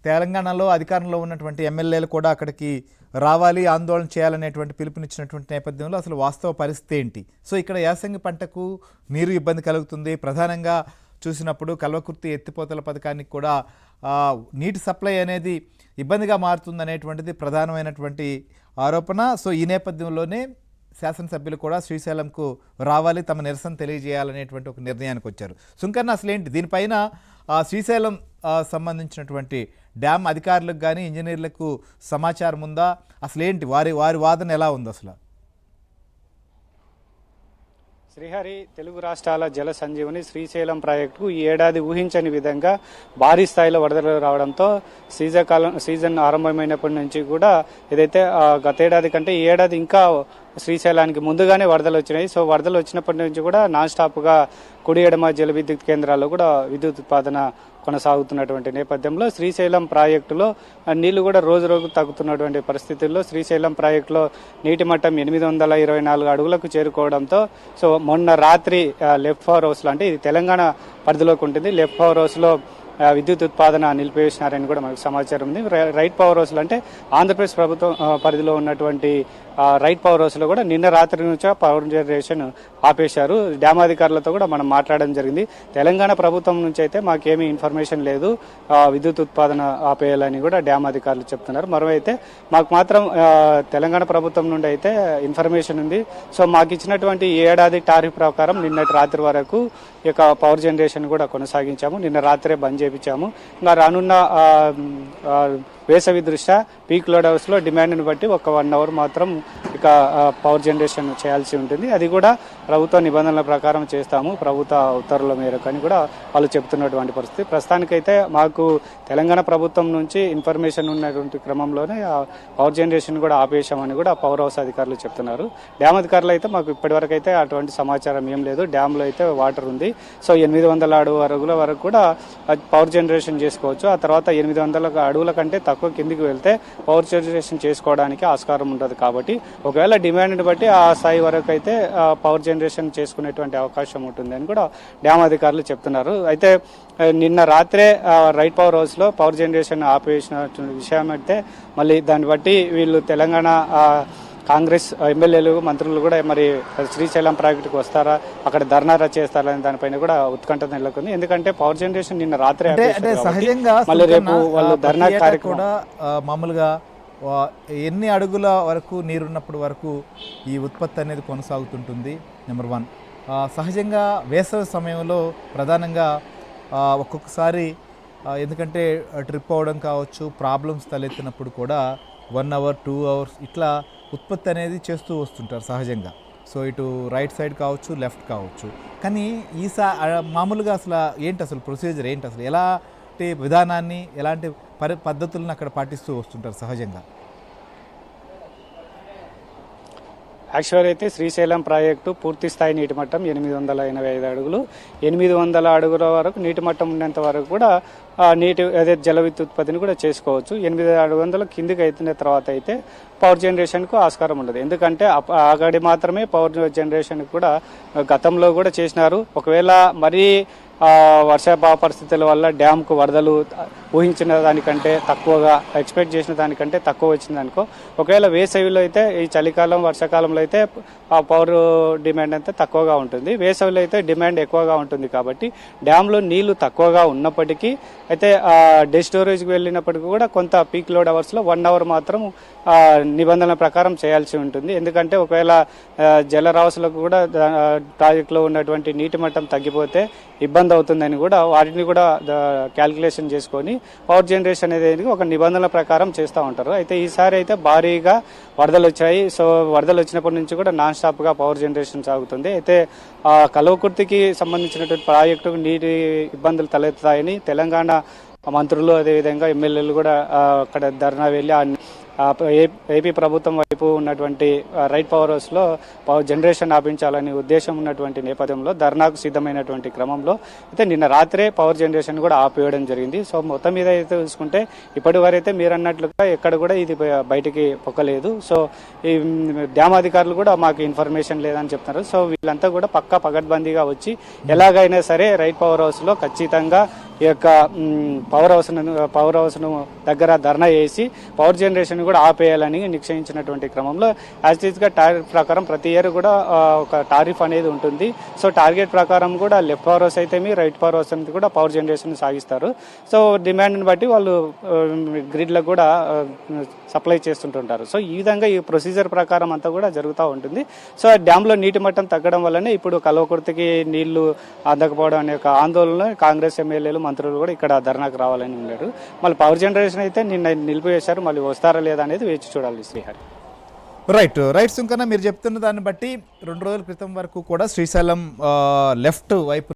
తెలంగాణలో అధికారంలో ఉన్నటువంటి ఎమ్మెల్యేలు కూడా అక్కడికి రావాలి, ఆందోళన చేయాలనేటువంటి పిలుపునిచ్చినటువంటి నేపథ్యంలో అసలు వాస్తవ పరిస్థితి ఏంటి? సో ఇక్కడ యాసంగి పంటకు నీరు ఇబ్బంది కలుగుతుంది. ప్రధానంగా చూసినప్పుడు కల్వకుర్తి ఎత్తిపోతల పథకానికి కూడా నీటి సప్లై అనేది ఇబ్బందిగా మారుతుందనేటువంటిది ప్రధానమైనటువంటి ఆరోపణ. సో ఈ నేపథ్యంలోనే శాసనసభ్యులు కూడా శ్రీశైలంకు రావాలి, తమ నిరసన తెలియజేయాలనేటువంటి ఒక నిర్ణయానికి వచ్చారు. సుంకన్న, అసలేంటి దీనిపైన శ్రీశైలం సంబంధించినటువంటి డ్యామ్ అధికారులకు కానీ ఇంజనీర్లకు సమాచారం ఉందా? అసలేంటి వారి వాదన ఎలా ఉంది అసలు? శ్రీహరి, తెలుగు రాష్ట్రాల జల సంజీవని శ్రీశైలం ప్రాజెక్టుకు ఈ ఏడాది ఊహించని విధంగా భారీ స్థాయిలో వరదలు రావడంతో సీజన్ ఆరంభమైనప్పటి నుంచి కూడా ఏదైతే గతేడాది కంటే ఈ ఏడాది ఇంకా శ్రీశైలానికి ముందుగానే వరదలు వచ్చినాయి. సో వరదలు వచ్చినప్పటి నుంచి కూడా నాన్ స్టాప్గా కుడి ఎడమ జల విద్యుత్ కేంద్రాల్లో కూడా విద్యుత్ ఉత్పాదన కొనసాగుతున్నటువంటి నేపథ్యంలో శ్రీశైలం ప్రాజెక్టులో నీళ్లు కూడా రోజు రోజు తగ్గుతున్నటువంటి పరిస్థితుల్లో శ్రీశైలం ప్రాజెక్టులో నీటి మట్టం 824 అడుగులకు చేరుకోవడంతో సో మొన్న రాత్రి లెఫ్ట్ పవర్ హౌస్లో, అంటే ఇది తెలంగాణ పరిధిలోకి ఉంటుంది, లెఫ్ట్ పవర్ హౌస్లో విద్యుత్ ఉత్పాదన నిలిపివేసినారని కూడా మనకు సమాచారం ఉంది. రైట్ పవర్ హౌస్లో, అంటే ఆంధ్రప్రదేశ్ ప్రభుత్వం పరిధిలో ఉన్నటువంటి రైట్ పవర్ హౌస్లో కూడా నిన్న రాత్రి నుంచే పవర్ జనరేషన్ ఆపేశారు. డ్యామ్ అధికారులతో కూడా మనం మాట్లాడడం జరిగింది. తెలంగాణ ప్రభుత్వం నుంచి అయితే మాకేమీ ఇన్ఫర్మేషన్ లేదు విద్యుత్ ఉత్పాదన ఆపేయాలని కూడా డ్యామ్ అధికారులు చెప్తున్నారు. మరోవైతే మాకు మాత్రం తెలంగాణ ప్రభుత్వం నుండి అయితే ఇన్ఫర్మేషన్ ఉంది. సో మాకు ఇచ్చినటువంటి ఏడాది టారిఫ్ ప్రకారం నిన్నటి రాత్రి వరకు ఈ యొక్క పవర్ జనరేషన్ కూడా కొనసాగించాము. నిన్న రాత్రే బంద్ చేయించాము. ఇంకా రానున్న వేసవి దృష్ట్యా పీక్ లోడ్ హౌస్లో డిమాండ్ని బట్టి ఒక 1 అవర్ మాత్రం ఇక పవర్ జనరేషన్ చేయాల్సి ఉంటుంది. అది కూడా ప్రభుత్వ నిబంధనల ప్రకారం చేస్తాము, ప్రభుత్వ ఉత్తర్వుల మేరకు అని కూడా వాళ్ళు చెప్తున్నటువంటి పరిస్థితి. ప్రస్తుతానికైతే మాకు తెలంగాణ ప్రభుత్వం నుంచి ఇన్ఫర్మేషన్ ఉన్నటువంటి క్రమంలోనే పవర్ జనరేషన్ కూడా ఆపేశామని కూడా పవర్ హౌస్ అధికారులు చెప్తున్నారు. డ్యామ్ అధికారులు అయితే మాకు ఇప్పటివరకు అయితే అటువంటి సమాచారం ఏం లేదు. డ్యామ్లో అయితే వాటర్ ఉంది. సో 800 అడుగుల వరకు కూడా పవర్ జనరేషన్ చేసుకోవచ్చు. ఆ తర్వాత 800 అడుగుల కంటే తక్కువ కిందికి వెళ్తే పవర్ జనరేషన్ చేసుకోవడానికి ఆస్కారం ఉంటుంది. కాబట్టి ఒకవేళ డిమాండ్ని బట్టి ఆ స్థాయి వరకు అయితే పవర్ జనరేషన్ చేసుకునేటువంటి అవకాశం ఉంటుంది అని కూడా డ్యామ్ అధికారులు చెప్తున్నారు. అయితే నిన్న రాత్రే రైట్ పవర్ హౌస్లో పవర్ జనరేషన్ ఆపేసిన విషయం అయితే మళ్ళీ దాన్ని బట్టి వీళ్ళు తెలంగాణ కాంగ్రెస్ ఎమ్మెల్యేలు మంత్రులు కూడా మరి శ్రీశైలం ప్రాజెక్టుకు వస్తారా, అక్కడ ధర్నా చేస్తారని దానిపైన కూడా ఉత్కంఠ నెలకొంది. ఎందుకంటే పవర్ జనరేషన్ నిన్న రాత్రి సహజంగా మళ్ళీ రేపు వాళ్ళు ధర్నా కార్యక్రమం కూడా మామూలుగా ఎన్ని అడుగుల వరకు నీరున్నప్పటి వరకు ఈ ఉత్పత్తి అనేది కొనసాగుతుంటుంది. నెంబర్ 1. సహజంగా వేసవి సమయంలో ప్రధానంగా ఒక్కొక్కసారి ఎందుకంటే ట్రిప్ అవ్వడం కావచ్చు, ప్రాబ్లమ్స్ తలెత్తినప్పుడు కూడా 1 అవర్ 2 అవర్స్ ఇట్లా ఉత్పత్తి అనేది చేస్తూ వస్తుంటారు సహజంగా. సో ఇటు రైట్ సైడ్ కావచ్చు, లెఫ్ట్ కావచ్చు. కానీ మామూలుగా అసలు ఏంటి, అసలు ప్రొసీజర్ ఏంటి, అసలు ఎలాంటి విధానాన్ని ఎలాంటి పద్ధతులను అక్కడ పాటిస్తూ వస్తుంటారు సహజంగా? యాక్చువల్ అయితే శ్రీశైలం ప్రాజెక్టు పూర్తి స్థాయి నీటి మట్టం 885 అడుగులు. 800 అడుగుల వరకు నీటి మట్టం ఉన్నంత వరకు కూడా అదే జల విద్యుత్ ఉత్పత్తిని కూడా చేసుకోవచ్చు. 800 కిందికి అయిన తర్వాత అయితే పవర్ జనరేషన్కు ఆస్కారం ఉండదు. ఎందుకంటే అక్కడి మాత్రమే పవర్ జనరేషన్ కూడా గతంలో కూడా చేసినారు. ఒకవేళ మరీ వర్షాభావ పరిస్థితుల వల్ల డ్యామ్కు వరదలు ఊహించిన దానికంటే తక్కువగా, ఎక్స్పెక్ట్ చేసిన దానికంటే తక్కువ వచ్చిందనుకో, ఒకవేళ వేసవిలో అయితే ఈ చలికాలం వర్షాకాలంలో అయితే ఆ పవర్ డిమాండ్ అయితే తక్కువగా ఉంటుంది. వేసవిలో అయితే డిమాండ్ ఎక్కువగా ఉంటుంది. కాబట్టి డ్యామ్లో నీళ్లు తక్కువగా ఉన్నప్పటికీ అయితే డే స్టోరేజ్కి వెళ్ళినప్పటికీ కూడా కొంత పీక్ లోడ్ అవర్స్లో 1 అవర్ మాత్రం నిబంధనల ప్రకారం చేయాల్సి ఉంటుంది. ఎందుకంటే ఒకవేళ జలరాశులకు కూడా ప్రాజెక్టులో ఉన్నటువంటి నీటి మట్టం తగ్గిపోతే ఇబ్బంది అవుతుందని కూడా వాటిని కూడా క్యాల్కులేషన్ చేసుకొని పవర్ జనరేషన్ అనేది ఒక నిబంధనల ప్రకారం చేస్తూ ఉంటారు. అయితే ఈసారి అయితే భారీగా వరదలు వచ్చాయి. సో వరదలు వచ్చినప్పటి నుంచి కూడా నాన్ స్టాప్గా పవర్ జనరేషన్ సాగుతుంది. అయితే కల్వకుర్తికి సంబంధించినటువంటి ప్రాజెక్టుకు నీటి ఇబ్బందులు తలెత్తుతాయని తెలంగాణ మంత్రులు అదేవిధంగా ఎమ్మెల్యేలు కూడా అక్కడ ధర్నా వెళ్ళి ఏపీ ప్రభుత్వం వైపు ఉన్నటువంటి రైట్ పవర్ హౌస్లో పవర్ జనరేషన్ ఆపించాలని ఉద్దేశం ఉన్నటువంటి నేపథ్యంలో ధర్నాకు సిద్ధమైనటువంటి క్రమంలో అయితే నిన్న రాత్రే పవర్ జనరేషన్ కూడా ఆపేయడం జరిగింది. సో మొత్తం మీద అయితే చూసుకుంటే ఇప్పటి వరైతే మీరు అన్నట్లుగా ఎక్కడ కూడా ఇది బయటికి పొక్కలేదు. సో ఈ డ్యామ్ అధికారులు కూడా మాకు ఇన్ఫర్మేషన్ లేదని చెప్తున్నారు. సో వీళ్ళంతా కూడా పక్కా పగడ్బందీగా వచ్చి ఎలాగైనా సరే రైట్ పవర్ హౌస్లో ఖచ్చితంగా ఈ యొక్క పవర్ హౌస్ను దగ్గర ధర్నా చేసి పవర్ జనరేషన్ కూడా ఆపేయాలని నిశ్చయించినటువంటి క్రమంలో యాజ్ గా టారిఫ్ ప్రకారం ప్రతి ఇయర్ కూడా ఒక టారిఫ్ అనేది ఉంటుంది. సో టార్గెట్ ప్రకారం కూడా లెఫ్ట్ పవర్ హౌస్ అయితే రైట్ పవర్ హౌస్ అనేది కూడా పవర్ జనరేషన్ సాగిస్తారు. సో డిమాండ్ని బట్టి వాళ్ళు గ్రిడ్లకు కూడా సప్లై చేస్తుంటుంటారు. సో ఈ విధంగా ఈ ప్రొసీజర్ ప్రకారం అంతా కూడా జరుగుతూ ఉంటుంది. సో డ్యాంలో నీటి మట్టం తగ్గడం వల్లనే ఇప్పుడు కల్వకుర్తికి నీళ్లు అందకపోవడం అనే ఒక ఆందోళన కాంగ్రెస్ ఎమ్మెల్యేలు మంత్రులు కూడా ఇక్కడ ధర్నాకు రావాలని ఉన్నారు. మళ్ళీ పవర్ జనరేషన్ అయితే నిన్న నిలిపివేశారు, మళ్ళీ వస్తారా లేదా అనేది వేచి చూడాలి. శ్రీహరి రైట్ సుంకన్న, మీరు చెప్తున్న దాన్ని బట్టి 2 రోజుల క్రితం వరకు కూడా శ్రీశైలం లెఫ్ట్ వైపు